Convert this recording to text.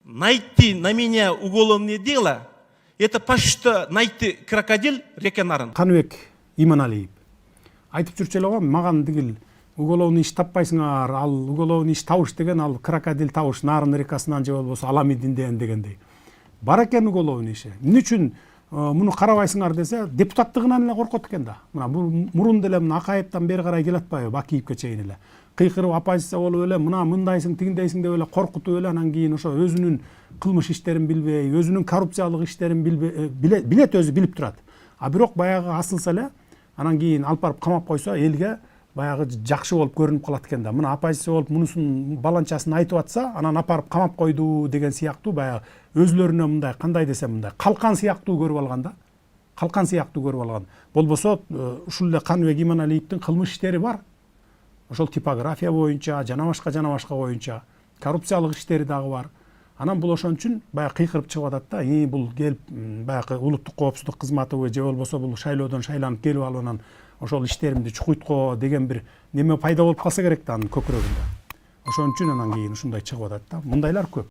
найти на меня уголовное дело, это почти что найти крокодил реке Нарын. Каныбек Иманалиев айтып жүрчү эле го, маган тигил уголовный иш таппайсыңар, ал уголовный иш табыш деген ал крокодил табыш Нарын рекасынан же болбосо Аламидинден дегендей. Бар экен уголовный иши. Эмне үчүн муну карабайсыңар десе, депутаттыгынан эле коркот экен да. Мына мурун деле мына Акаевден бери карай келатпайбы, Бакиевке чейин эле. Кыйкырып оппозиция болуп эле, мына мындайсың, тигиндейсиң деп эле коркутуп эле, анан кийин ошо өзүнүн кылмыш иштерин билбей, өзүнүн коррупциялык иштерин билет, өзү билип турат. А бирок баягы асылса эле, анан кийин алып барып камап койсо, элге баягы жакшы болуп көрүнүп калат экен да. Мына оппозиция болуп мунусун баланчасын айтып атса, анан апарып камап койду деген сыяктуу баягы өзлөрүнө мындай, кандай десем мындай, калкан сыяктуу көрүп алган да. Калкан сыяктуу көрүп алган. Болбосо ушул эле Каныбек Иманалиевдин кылмыш иштери бар. Ошол типография боюнча, жана башка боюнча коррупциялык иштери дагы бар. Анан бул ошон үчүн баягы кыйкырып чыгып атат да, бул келип баягы улуттук коопсуздук кызматыбы же болбосо бул шайлоодон шайланып келип алып анан ошол иштеримди чукуйтко деген бир неме пайда болуп калса керек да анын көкүрөгүндө. Ошон үчүн анан кийин ушундай чыгып атат да. Мындайлар көп.